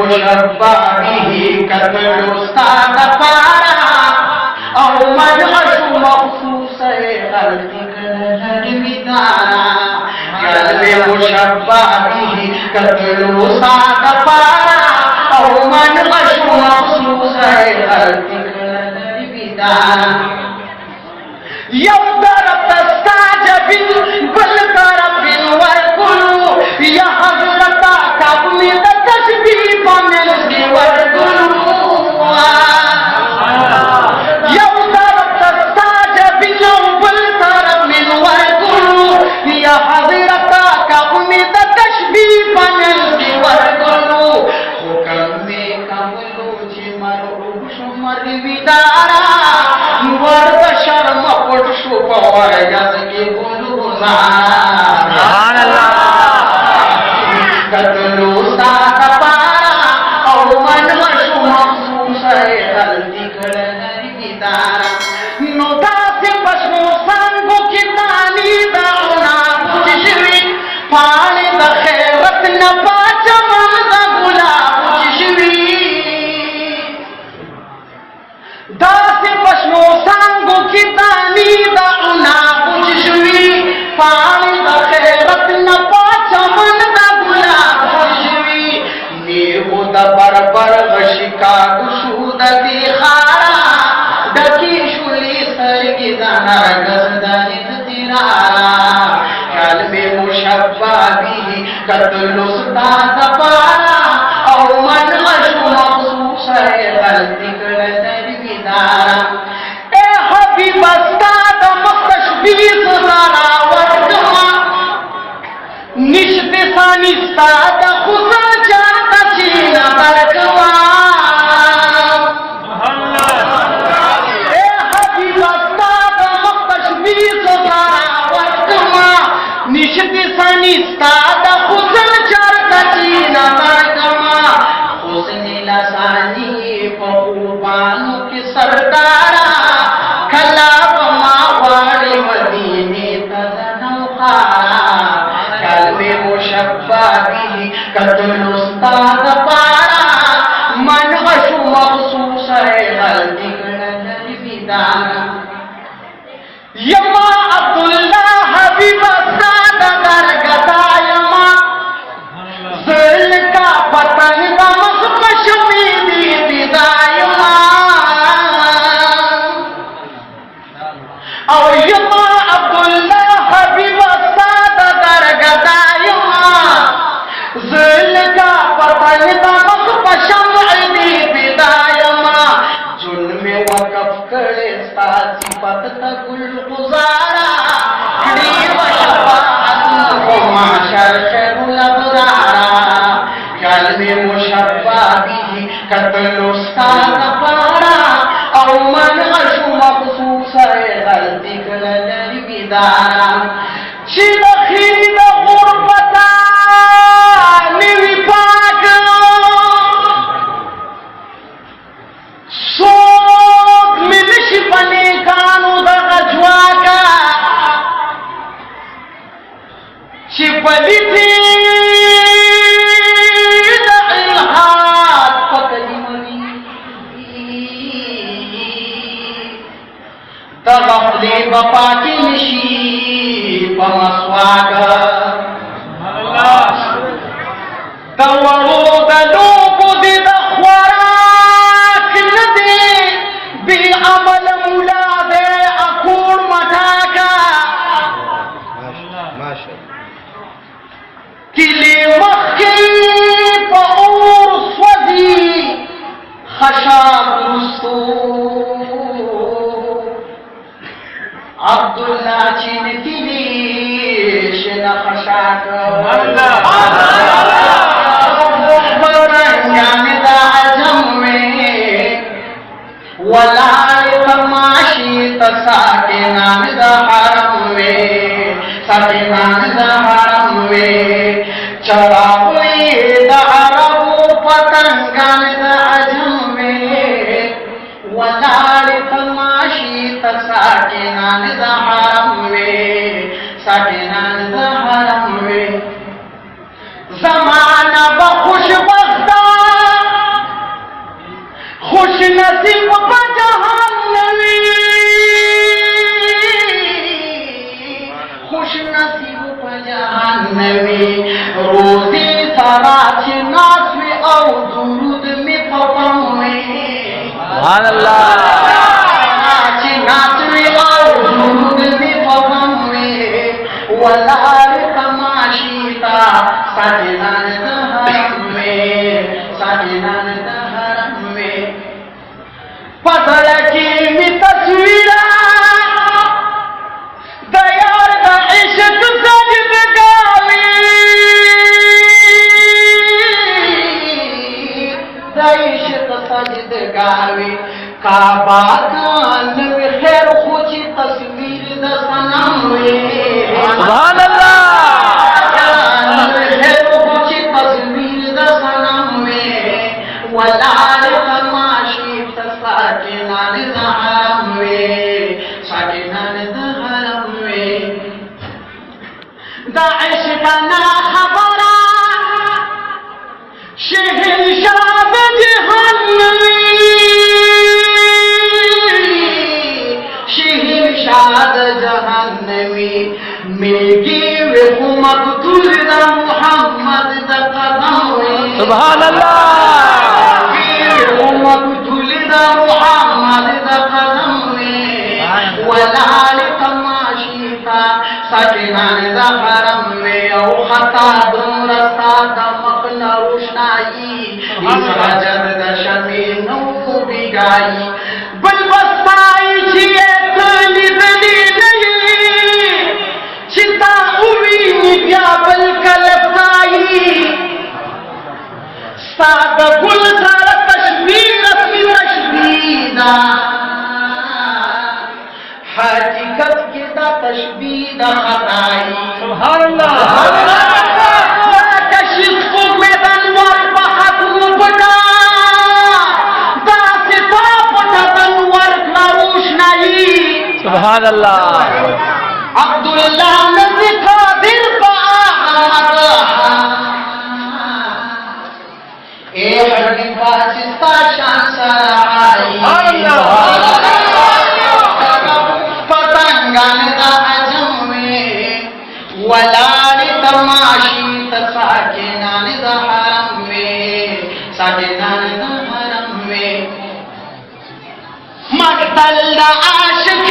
مشبہ به قتل استاد پارا او منعش مخصوص غلط نرویدارا قلب مشبہ به قتل استاد پارا او منعش مخصوص غلط نرویدارا یو طرف تستعجب بل طرف ورکلو یا حضرتا کابمی دا تشبیح پامن سی ورکلو یو طرف تستعجب بل طرف من ورکلو یا حضرتا کابمی دا تشبیح پامن سی ورکلو حکم میں کاملو چی مرعوب شمر ویدارا ورد شرم پٹ شو پور جز کی بولو سبحان اللہ قتل استاد پارا او منعش مخصوص غلطی کړه بیدارا نو داسې پښنو څنګه کې دانی داونه پوښوي پاڼې د خیرت نه پاچمن د ګلاب پوښوي داسې پښنو څنګه کې دانی داونه پوښوي پاڼې د خیرت نه پاچمن د ګلاب پوښوي نیو د بربر غشکا شو د دې خارا ډکی شولې سرګې د نرګس د انتظارا قلب مشبہ به قتل استاد پارا او منعش مخصوص غلطی کړه نرویدارا اے حبیب استاد مخشبیز زارا ورکما نشت ثانی استاد خزا جاتا چینا برکما اے حبیب استاد مخشبیز زارا ورکما نشت ثانی استاد خزا جاتا چینا برکما حسن لسانی پہوبانو کی سردارا کلاب ماواری مدینی تزنوخارا قلب مشبہ به قتل استاد پارا منعش مخصوص غلطی کړه نرویدارا یما عبداللہ حبیب استاد درگتا یما زل کا پتنگ دا مخمشمی دی بدایما او یما عبداللہ حبیب استاد درگتا یما زل کا پتنگ دا مخمشمی دی بدایما جن میں وقف کرے ساسی پتتا گل گزارا کڑی و شفاعت کو معاشر خیر الابرارا قلب مشبہ به قتل استاد پارا او منعش مخصوص غلطی کړه نرویدارا چې د خیر د غربتا نوی پاک سوک ملش بنے کانو دا غجواکا چی پلیتی دا الہات پکلیموی دا غفلی بپا کی نشی پمسواکا دا ورو دا لوکو دی دا خوراک ندی بی عمل مولا دے اکوڑ مٹاکا کلی مخی پا اور سوزی خشاب رستو عبداللہ چین تیلیش نخ او درود می پپوے سبحان اللہ چی ناتوی او درود می پپوے ولار تماشیتا ساجنان دہرم میں ساجنان دہرم میں پتلکی می تصویرہ دیار دا عشق سجد گاوی دا عشق سجد گاوی کعبہ دانوی خیر خوچی تصویر دا سناوی سبحان اللہ خیر خوچی تصویر دا سناوی ولار تماشی ساکنان دا حرم وی ساکنان دا حرم وی دا عشقنا خبرا شہنشاہ جہنمی شہنشاہ جہنمی ملکی وی مقتول دا محمد دا قدم سبحان اللہ مقتول دا محمد دا قدم ولال تماشیتا ساکنان دا حرم میں او خطا دون رستا دا مقن روشنائی اس رجد دا شمینو بگائی بل بستائی چیئے تلی دلی نہیں چتا امینی بیا بل کلفتائی ساد گل سار تشبیر اسمی تشبیدہ حقیقت کی دا تشبید خطائی سبحان اللہ کشف میدان ور بحث مبدا دا صفا پتتن ور کلاروش نائی سبحان اللہ عبداللہ نزی قادر با آمد اے حرمی باچستا شان سرائی پتنگان دا عجم میں ولار تماشی تساکنان دا حرم میں ساکنان دا حرم میں مقتل دا عاشق